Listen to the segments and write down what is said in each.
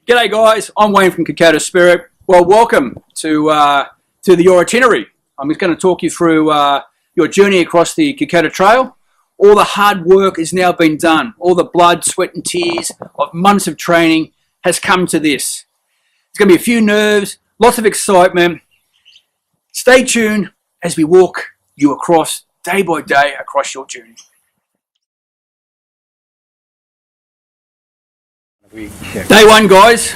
G'day guys, I'm Wayne from Kokoda Spirit. Well, welcome to your itinerary. I'm just going to talk you through your journey across the Kokoda Trail. All the hard work has now been done. All the blood, sweat and tears of months of training has come to this. It's going to be a few nerves, lots of excitement. Stay tuned as we walk you across day by day across your journey. Day one, guys,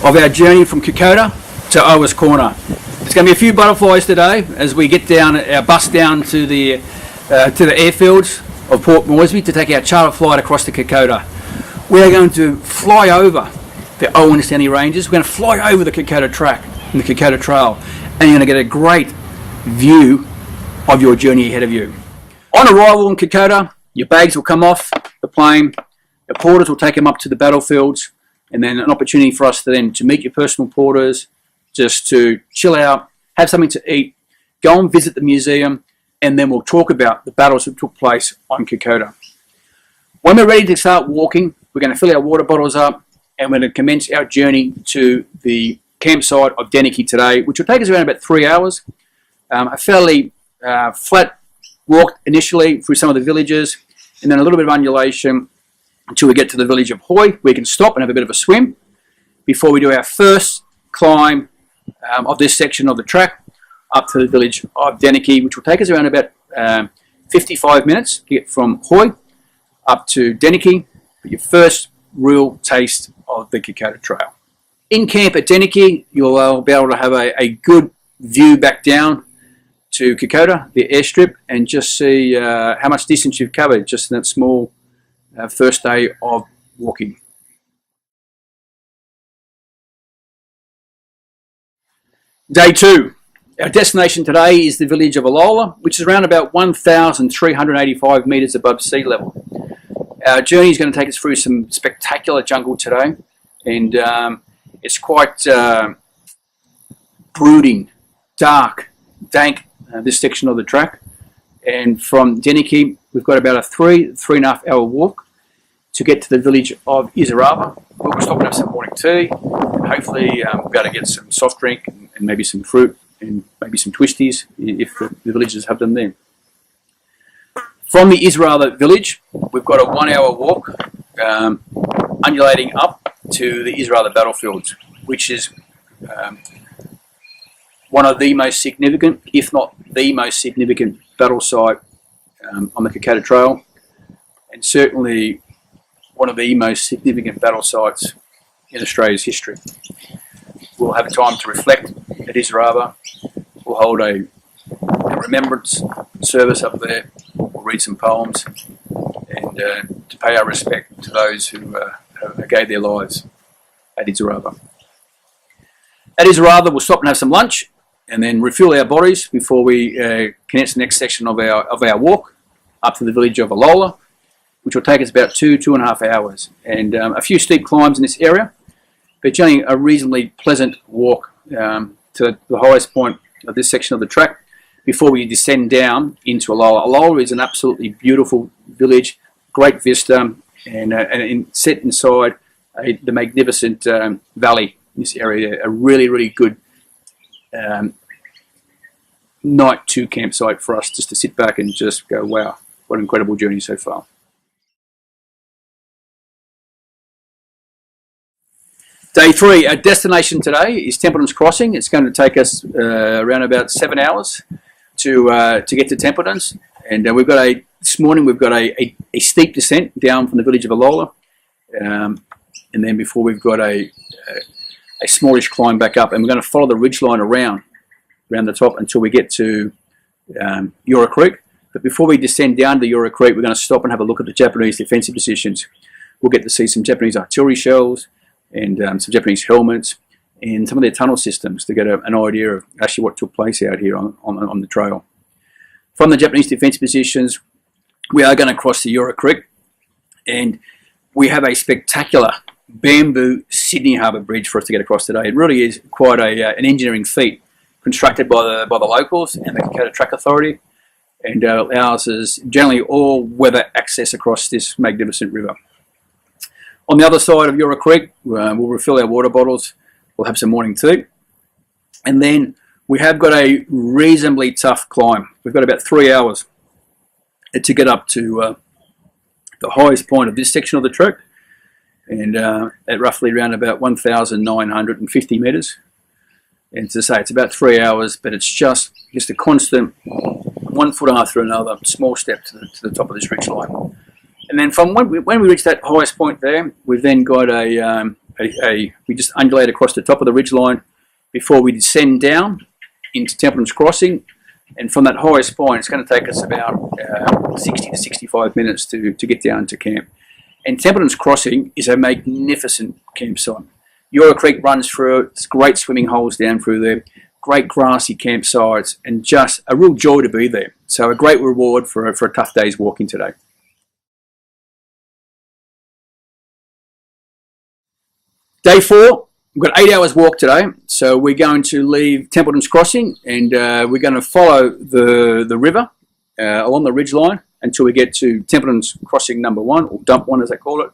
of our journey from Kokoda to Owers Corner. There's going to be a few butterflies today as we get down our bus down to the airfields of Port Moresby to take our charter flight across to Kokoda. We are going to fly over the Owen Stanley Ranges. We're going to fly over the Kokoda track and the Kokoda Trail, and you're going to get a great view of your journey ahead of you. On arrival in Kokoda, your bags will come off the plane. The porters will take them up to the battlefields, and then an opportunity for us to meet your personal porters, just to chill out, have something to eat, go and visit the museum, and then we'll talk about the battles that took place on Kokoda. When we're ready to start walking, we're going to fill our water bottles up, and we're going to commence our journey to the campsite of DENIKI today, which will take us around about 3 hours. A fairly flat walk initially through some of the villages, and then a little bit of undulation until we get to the village of Hoi. We can stop and have a bit of a swim before we do our first climb of this section of the track up to the village of DENIKI, which will take us around about 55 minutes to get from Hoi up to DENIKI for your first real taste of the Kokoda Trail. In camp at DENIKI, you'll be able to have a good view back down to Kokoda, the airstrip, and just see how much distance you've covered just in that small first day of walking. Day two. Our destination today is the village of ALOLA, which is around about 1,385 metres above sea level. Our journey is going to take us through some spectacular jungle today, and it's quite brooding, dark, dank, this section of the track. And from DENIKI, we've got about a 3.5 hour walk to get to the village of IORABAIWA. We'll stop and have some morning tea, and hopefully we'll be able to get some soft drink and maybe some fruit and maybe some twisties if the villagers have them there. From the IORABAIWA village, we've got a 1 hour walk undulating up to the IORABAIWA battlefields, which is one of the most significant, if not the most significant battle site on the Kokoda Trail, and certainly one of the most significant battle sites in Australia's history. We'll have time to reflect at IORABAIWA. We'll hold a remembrance service up there. We'll read some poems and to pay our respect to those who gave their lives at IORABAIWA. At IORABAIWA, we'll stop and have some lunch, and then refuel our bodies before we commence the next section of our walk up to the village of ALOLA, which will take us about 2.5 hours, and a few steep climbs in this area, but generally a reasonably pleasant walk to the highest point of this section of the track before we descend down into ALOLA. ALOLA is an absolutely beautiful village, great vista, and set inside the magnificent valley in this area. A really, really good night 2 campsite for us just to sit back and just go, wow, what an incredible journey so far. Day 3, our destination today is Templeton's Crossing. It's going to take us around about 7 hours to get to Templeton's, and this morning we've got a steep descent down from the village of ALOLA, and then before we've got a smallish climb back up, and we're going to follow the ridgeline around the top until we get to Yura Creek. But before we descend down to Yura Creek, we're going to stop and have a look at the Japanese defensive positions. We'll get to see some Japanese artillery shells and some Japanese helmets and some of their tunnel systems to get an idea of actually what took place out here on the trail. From the Japanese defensive positions, we are going to cross the Yura Creek, and we have a spectacular bamboo Sydney Harbour Bridge for us to get across today. It really is quite an engineering feat, constructed by the locals and the Kokoda Track Authority, and allows us generally all weather access across this magnificent river. On the other side of Yora Creek, we'll refill our water bottles. We'll have some morning tea. And then we have got a reasonably tough climb. We've got about 3 hours to get up to the highest point of this section of the trek, and at roughly around about 1,950 metres. And to say, it's about 3 hours, but it's just a constant 1 foot after another, small step to the top of this ridge line. And then from when we reach that highest point there, we've then got we just undulate across the top of the ridge line before we descend down into Templeton's Crossing. And from that highest point, it's going to take us about 60 to 65 minutes to get down to camp. And Templeton's Crossing is a magnificent campsite. Yora Creek runs through it. There's great swimming holes down through there, great grassy campsites, and just a real joy to be there. So a great reward for a tough day's walking today. Day 4, we've got 8 hours walk today. So we're going to leave Templeton's Crossing, and we're going to follow the river along the ridge line until we get to Templeton's Crossing number 1, or dump 1 as they call it.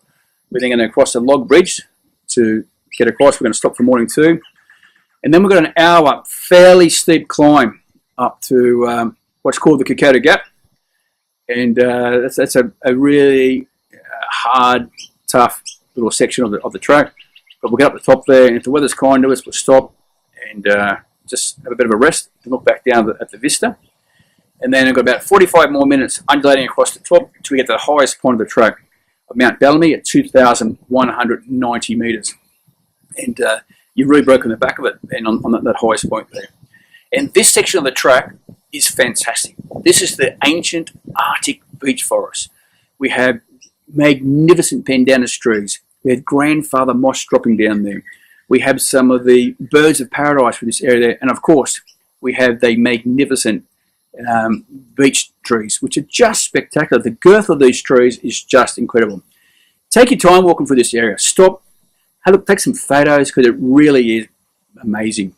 We're then going to cross a log bridge to get across. We're going to stop for morning tea. And then we've got an hour fairly steep climb up to what's called the Kokoda Gap. And that's a really hard, tough little section of the track. But we'll get up the top there, and if the weather's kind to us, we'll stop and just have a bit of a rest and look back down at the vista. And then we've got about 45 more minutes undulating across the top until we get to the highest point of the track of Mount Bellamy at 2,190 metres. And you're really broken the back of it then on that highest point there. And this section of the track is fantastic. This is the ancient Arctic beech forest. We have magnificent pandanus trees. We had grandfather moss dropping down there. We have some of the birds of paradise for this area there. And of course, we have the magnificent beech trees, which are just spectacular. The girth of these trees is just incredible. Take your time walking through this area. Stop, have a look, take some photos, because it really is amazing.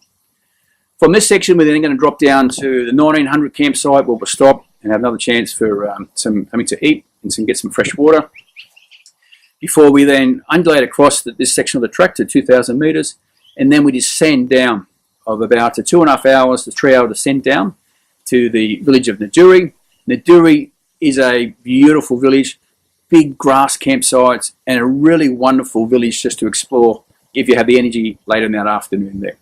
From this section, we're then going to drop down to the 1900 campsite, where we'll stop and have another chance for something to eat and get some fresh water, before we then undulate across this section of the track to 2,000 metres, and then we descend down of about 2.5 hours to 3 hour descent down to the village of NADURI. NADURI is a beautiful village, big grass campsites, and a really wonderful village just to explore if you have the energy later in that afternoon there.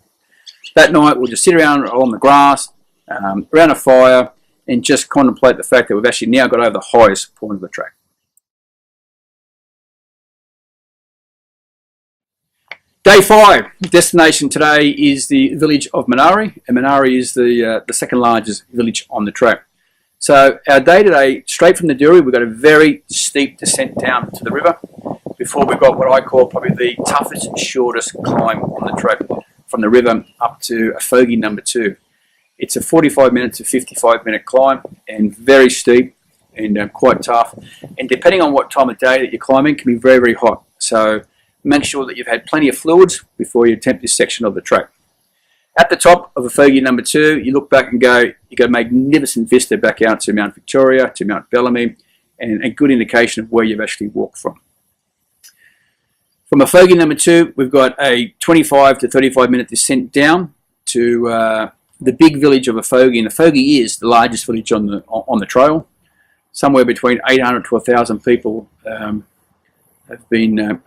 That night we'll just sit around on the grass, around a fire, and just contemplate the fact that we've actually now got over the highest point of the track. Day 5, destination today is the village of MENARI, and MENARI is the second largest village on the track. So our day today, straight from NADURI, we've got a very steep descent down to the river before we've got what I call probably the toughest and shortest climb on the track from the river up to Afogi number 2. It's a 45 minute to 55 minute climb, and very steep and quite tough. And depending on what time of day that you're climbing, it can be very, very hot. So make sure that you've had plenty of fluids before you attempt this section of the track. At the top of Afogi number 2, you look back and you got a magnificent vista back out to Mount Victoria, to Mount Bellamy, and a good indication of where you've actually walked from. From Afogi number 2, we've got a 25 to 35 minute descent down to the big village of Afogi, and Afogi is the largest village on the trail. Somewhere between 800 to 1,000 people have been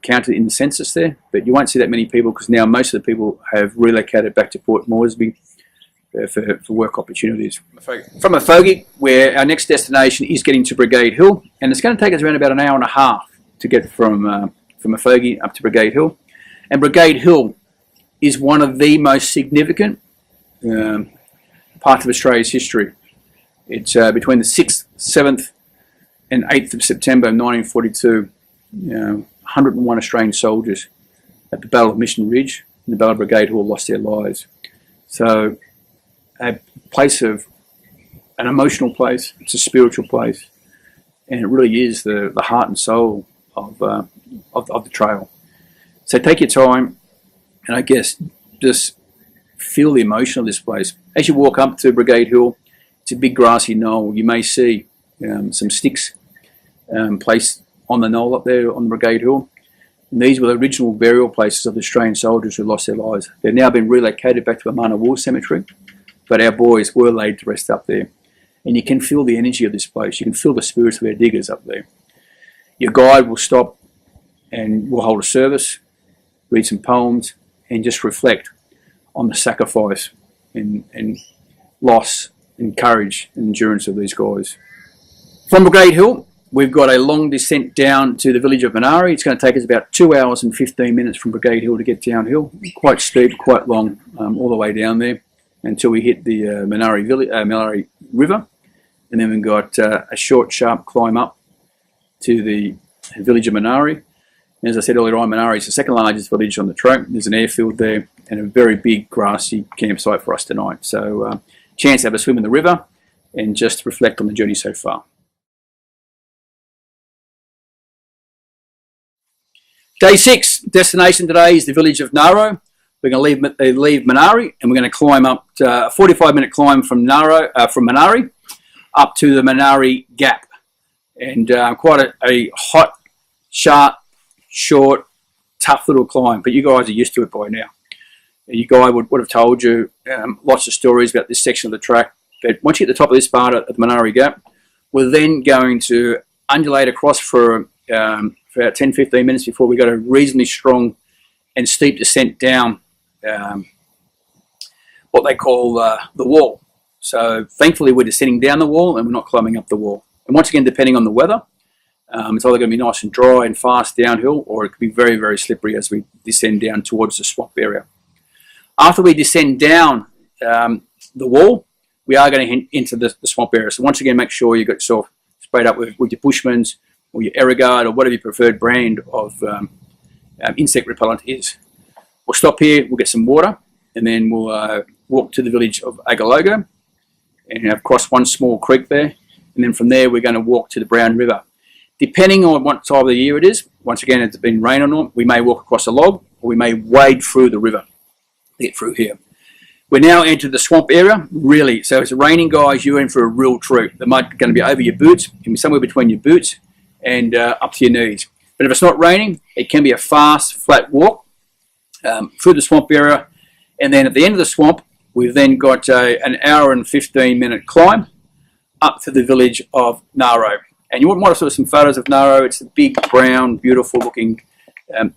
counted in the census there, but you won't see that many people because now most of the people have relocated back to Port Moresby for work opportunities. From Afogi, where our next destination is getting to Brigade Hill, and it's going to take us around about an hour and a half to get from Afogi up to Brigade Hill. And Brigade Hill is one of the most significant parts of Australia's history. It's between the 6th, 7th and 8th of September 1942. 101 Australian soldiers at the Battle of Mission Ridge and the Battle of Brigade Hill lost their lives. So a place of an emotional place, it's a spiritual place, and it really is the heart and soul of the trail. So take your time and I guess just feel the emotion of this place. As you walk up to Brigade Hill, it's a big grassy knoll. You may see some sticks placed on the knoll up there on the Brigade Hill. And these were the original burial places of the Australian soldiers who lost their lives. They've now been relocated back to Amana War Cemetery, but our boys were laid to rest up there. And you can feel the energy of this place. You can feel the spirits of our diggers up there. Your guide will stop and we'll hold a service, read some poems, and just reflect on the sacrifice and loss and courage and endurance of these guys. From Brigade Hill, we've got a long descent down to the village of MENARI. It's going to take us about 2 hours and 15 minutes from Brigade Hill to get downhill. Quite steep, quite long, all the way down there until we hit the MENARI River. And then we've got a short, sharp climb up to the village of MENARI. And as I said earlier on, MENARI is the second largest village on the track. There's an airfield there and a very big grassy campsite for us tonight. So chance to have a swim in the river and just reflect on the journey so far. Day 6, destination today is the village of NAORO. We're going to leave MENARI and we're going to climb up a 45-minute climb from MENARI up to the MENARI Gap. And quite a hot, sharp, short, tough little climb, but you guys are used to it by now. Your guy would have told you lots of stories about this section of the track. But once you hit the top of this part at the MENARI Gap, we're then going to undulate across for about 10-15 minutes before we got a reasonably strong and steep descent down what they call the wall. So thankfully we're descending down the wall and we're not climbing up the wall. And once again, depending on the weather, it's either going to be nice and dry and fast downhill, or it could be very, very slippery as we descend down towards the swamp area. After we descend down the wall, we are going to enter the swamp area. So once again, make sure you got yourself sprayed up with your Bushman's or your Aerogard or whatever your preferred brand of insect repellent is. We'll stop here, we'll get some water, and then we'll walk to the village of ALOLA and cross one small creek there. And then from there, we're going to walk to the Brown River. Depending on what time of the year it is, once again, it's been rain or not, we may walk across a log or we may wade through the river to get through here. We're now entered the swamp area, really. So if it's raining, guys, you're in for a real treat. The mud is going to be over your boots, it can be somewhere between your boots and up to your knees. But if it's not raining, it can be a fast, flat walk through the swamp area. And then at the end of the swamp, we've then got an hour and 15-minute climb up to the village of NAORO. And you might have saw some photos of NAORO. It's a big, brown, beautiful-looking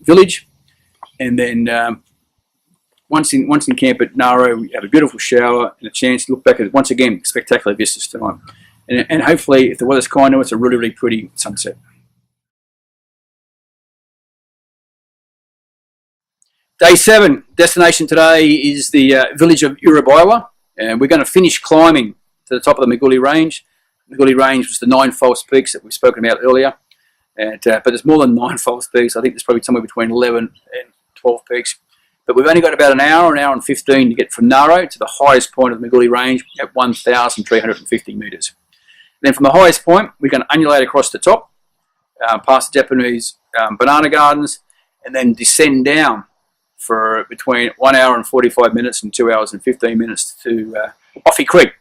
village. And then once in camp at NAORO, we have a beautiful shower and a chance to look back at, once again, spectacular vistas tonight. And hopefully, if the weather's kind to us, a really, really pretty sunset. Day 7, destination today is the village of IORABAIWA. And we're going to finish climbing to the top of the Maguli Range. Maguli Range was the 9 false peaks that we've spoken about earlier. And, but there's more than 9 false peaks. I think there's probably somewhere between 11 and 12 peaks. But we've only got about an hour and 15 to get from NAORO to the highest point of the Maguli Range at 1,350 metres. Then from the highest point, we're going to undulate across the top, past the Japanese banana gardens, and then descend down for between 1 hour and 45 minutes and 2 hours and 15 minutes to Offie Creek.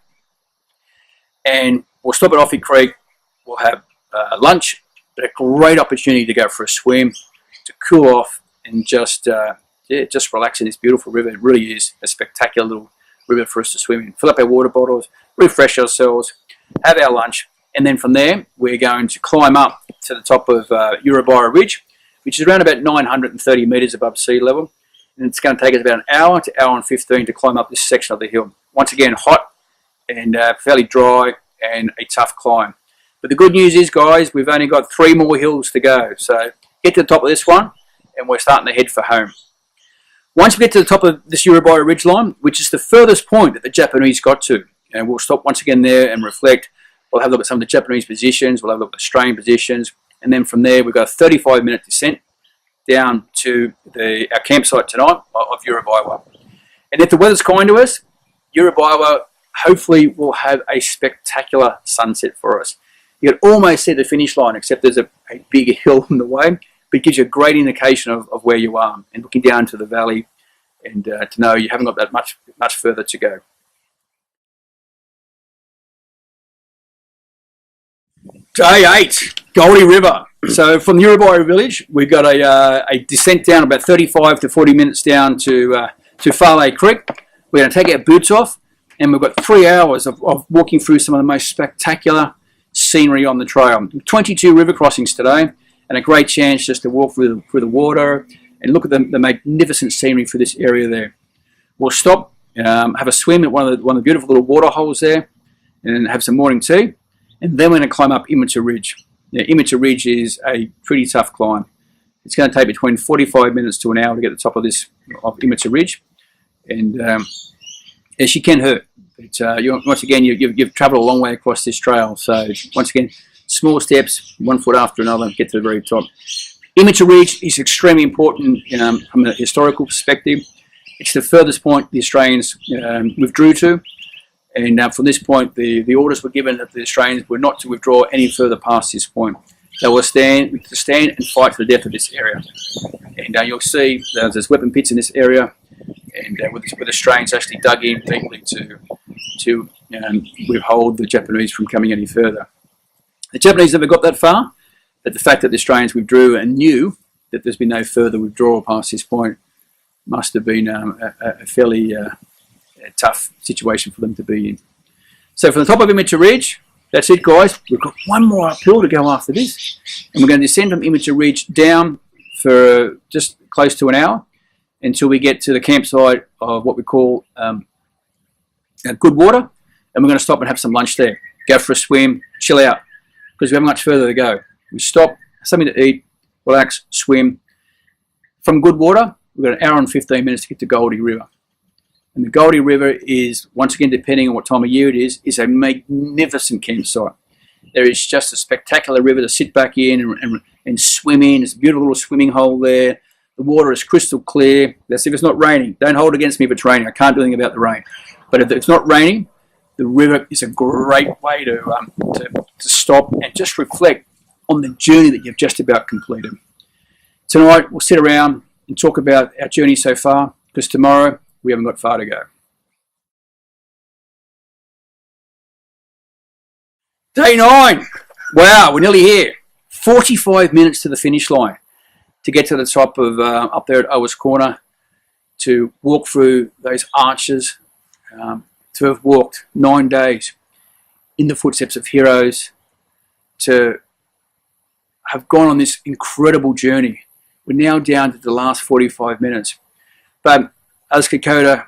And we'll stop at Offie Creek, we'll have lunch, but a great opportunity to go for a swim, to cool off and just relax in this beautiful river. It really is a spectacular little river for us to swim in. Fill up our water bottles, refresh ourselves, have our lunch, and then from there we're going to climb up to the top of IORABAIWA Ridge, which is around about 930 metres above sea level. And it's going to take us about an hour to hour and 15 to climb up this section of the hill. Once again, hot and fairly dry and a tough climb. But the good news is, guys, we've only got 3 more hills to go. So get to the top of this one and we're starting to head for home. Once we get to the top of this IORABAIWA ridgeline, which is the furthest point that the Japanese got to, and we'll stop once again there and reflect. We'll have a look at some of the Japanese positions, we'll have a look at the Australian positions, and then from there we've got a 35-minute descent down to our campsite tonight of IORABAIWA. And if the weather's kind to us, IORABAIWA hopefully will have a spectacular sunset for us. You can almost see the finish line, except there's a big hill in the way, but it gives you a great indication of where you are, and looking down to the valley and to know you haven't got that much further to go. Day 8, Goldie River. So from the URABAIWA village, we've got a descent down about 35 to 40 minutes down to Farleigh Creek. We're going to take our boots off, and we've got 3 hours of walking through some of the most spectacular scenery on the trail. 22 river crossings today, and a great chance just to walk through the water and look at the magnificent scenery for this area there. We'll stop, have a swim at one of the beautiful little water holes there, and have some morning tea, and then we're going to climb up Immature Ridge. Now, Immature Ridge is a pretty tough climb. It's going to take between 45 minutes to an hour to get to the top of Immature Ridge, and she can hurt. But once again, you've travelled a long way across this trail, so once again, small steps, 1 foot after another, get to the very top. Immature Ridge is extremely important from a historical perspective. It's the furthest point the Australians withdrew to, and from this point, the orders were given that the Australians were not to withdraw any further past this point. They will stand and fight for the death of this area. And you'll see there's weapon pits in this area, and with the Australians actually dug in deeply to withhold the Japanese from coming any further. The Japanese never got that far, but the fact that the Australians withdrew and knew that there's been no further withdrawal past this point must have been a fairly tough situation for them to be in. So from the top of Immature Ridge, that's it, guys. We've got one more uphill to go after this, and we're going to descend from Immature Ridge down for just close to an hour until we get to the campsite of what we call Good Water, and we're going to stop and have some lunch there, go for a swim, chill out, because we haven't much further to go. We stop, something to eat, relax, swim. From Good Water, we've got an hour and 15 minutes to get to Goldie River. And the Goldie River is, once again, depending on what time of year it is a magnificent campsite. There is just a spectacular river to sit back in and swim in. There's a beautiful little swimming hole there. The water is crystal clear. That's if it's not raining. Don't hold it against me if it's raining. I can't do anything about the rain. But if it's not raining, the river is a great way to stop and just reflect on the journey that you've just about completed. Tonight, we'll sit around and talk about our journey so far, because tomorrow, we haven't got far to go. Day 9. Wow, we're nearly here. 45 minutes to the finish line to get to the top of up there at Owers Corner, to walk through those arches, to have walked 9 days in the footsteps of heroes, to have gone on this incredible journey. We're now down to the last 45 minutes. But as Kokoda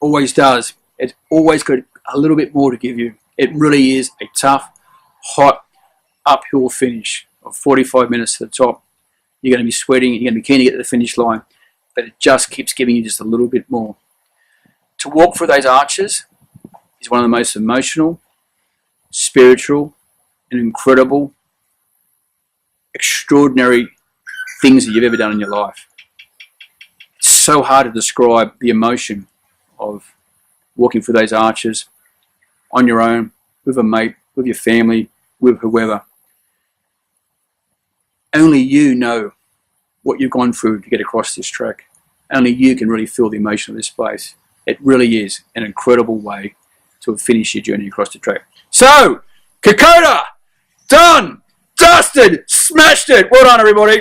always does, it's always got a little bit more to give you. It really is a tough, hot, uphill finish of 45 minutes to the top. You're going to be sweating, you're going to be keen to get to the finish line, but it just keeps giving you just a little bit more. To walk through those arches is one of the most emotional, spiritual, and incredible, extraordinary things that you've ever done in your life. It's so hard to describe the emotion of walking through those arches on your own, with a mate, with your family, with whoever. Only you know what you've gone through to get across this track. Only you can really feel the emotion of this place. It really is an incredible way to finish your journey across the track. So, Kokoda, done, dusted, smashed it. Well done, everybody.